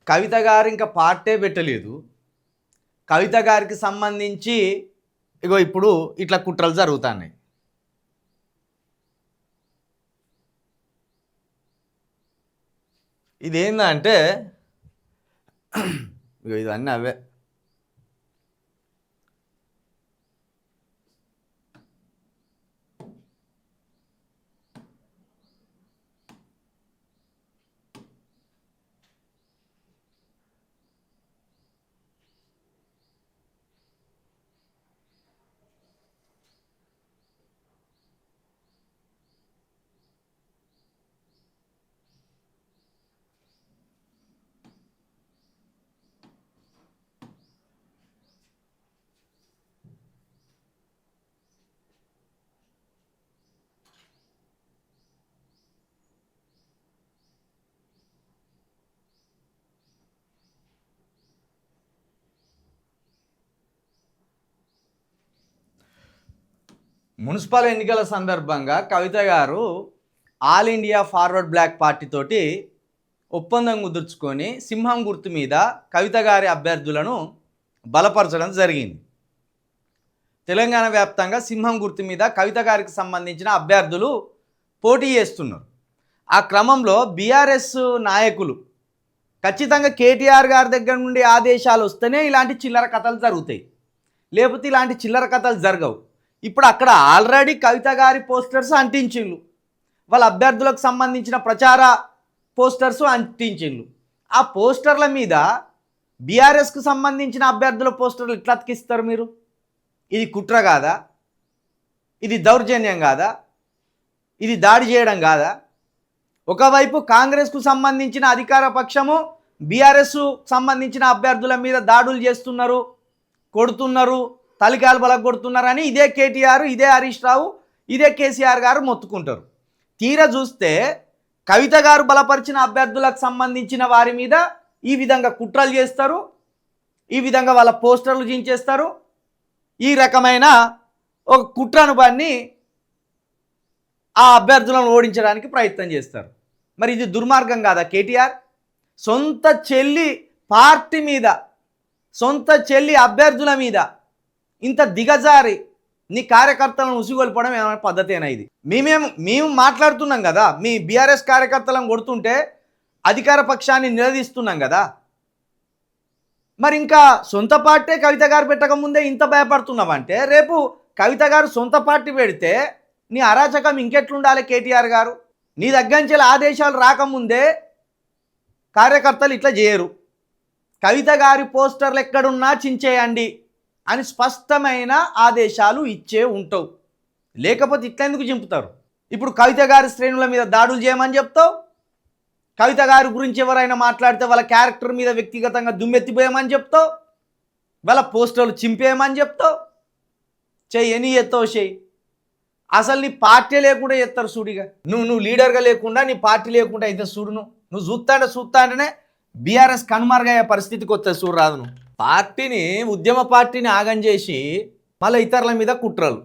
కవిత గారు ఇంకా పార్టే పెట్టలేదు. కవిత గారికి సంబంధించి ఇగో ఇప్పుడు ఇట్లా కుట్రలు జరుగుతున్నాయి. ఇదేందంటే ఇగో ఇవన్నీ అవే. మున్సిపల్ ఎన్నికల సందర్భంగా కవిత గారు All India Forward Bloc party తోటి ఒప్పందం కుదుర్చుకొని సింహం గుర్తు మీద కవిత గారి అభ్యర్థులను బలపరచడం జరిగింది. తెలంగాణ వ్యాప్తంగా సింహం గుర్తు మీద కవిత గారికి సంబంధించిన అభ్యర్థులు పోటీ చేస్తున్నారు. ఆ క్రమంలో బీఆర్ఎస్ నాయకులు ఖచ్చితంగా కేటీఆర్ గారి దగ్గర నుండి ఆదేశాలు వస్తేనే ఇలాంటి చిల్లర కథలు జరుగుతాయి, లేకపోతే ఇలాంటి చిల్లర కథలు జరగవు. ఇప్పుడు అక్కడ ఆల్రెడీ కవిత గారి పోస్టర్స్ అంటించిండ్రు, వాళ్ళ అభ్యర్థులకు సంబంధించిన ప్రచార పోస్టర్స్ అంటించిండ్రు. ఆ పోస్టర్ల మీద బీఆర్ఎస్కు సంబంధించిన అభ్యర్థుల పోస్టర్లు ఎట్లా అతికిస్తారు మీరు? ఇది కుట్ర కాదా? ఇది దౌర్జన్యం కాదా? ఇది దాడి చేయడం కాదా? ఒకవైపు కాంగ్రెస్కు సంబంధించిన అధికార పక్షము బీఆర్ఎస్ సంబంధించిన అభ్యర్థుల మీద దాడులు చేస్తున్నారు, కొడుతున్నారు, తలికాలు బలగొడుతున్నారని ఇదే కేటీఆర్, ఇదే హరీష్ రావు, ఇదే కేసీఆర్ గారు మొత్తుకుంటారు. తీరా చూస్తే కవిత గారు బలపరిచిన అభ్యర్థులకు సంబంధించిన వారి మీద ఈ విధంగా కుట్రలు చేస్తారు, ఈ విధంగా వాళ్ళ పోస్టర్లు జించేస్తారు, ఈ రకమైన ఒక కుట్రను బన్ని ఆ అభ్యర్థులను ఓడించడానికి ప్రయత్నం చేస్తారు. మరి ఇది దుర్మార్గం కాదా? కేటీఆర్ సొంత చెల్లి పార్టీ మీద, సొంత చెల్లి అభ్యర్థుల మీద ఇంత దిగజారి నీ కార్యకర్తలను ఉసిగొల్పడం ఏమైనా పద్ధతేనా? ఇది మేము మాట్లాడుతున్నాం కదా, మీ బీఆర్ఎస్ కార్యకర్తలను కొడుతుంటే అధికార పక్షాన్ని నిలదీస్తున్నాం కదా. మరి ఇంకా సొంత పార్టీ కవిత గారు పెట్టకముందే ఇంత భయపడుతున్నావంటే రేపు కవిత గారు సొంత పార్టీ పెడితే నీ అరాచకం ఇంకెట్లుండాలి? కేటీఆర్ గారు నీ దగ్గర నుంచి ఆదేశాలు రాకముందే కార్యకర్తలు ఇట్లా చేయరు. కవిత గారి పోస్టర్లు ఎక్కడున్నా చించేయండి అని స్పష్టమైన ఆదేశాలు ఇచ్చే ఉంటావు, లేకపోతే ఇట్లా ఎందుకు చింపుతారు? ఇప్పుడు కవిత గారి శ్రేణుల మీద దాడులు చేయమని చెప్తావు, కవిత గారి గురించి ఎవరైనా మాట్లాడితే వాళ్ళ క్యారెక్టర్ మీద వ్యక్తిగతంగా దుమ్మెత్తిపోయామని చెప్తావు, వాళ్ళ పోస్టర్లు చింపేయమని చెప్తావు. చెయ్యి ఎన్ని ఎత్తావు చెయ్యి. అసలు నీ పార్టీ లేకుండా ఎత్తారు చూడిగా. నువ్వు లీడర్గా లేకుండా, నీ పార్టీ లేకుండా అయితే చూడు. నువ్వు చూస్తా అంటేనే బీఆర్ఎస్ కనుమరుగయ్యే పరిస్థితికి వస్తుంది. చూడు రాదు. నువ్వు పార్టీని, ఉద్యమ పార్టీని ఆగం చేసి మళ్ళీ ఇతరుల మీద కుట్రలు.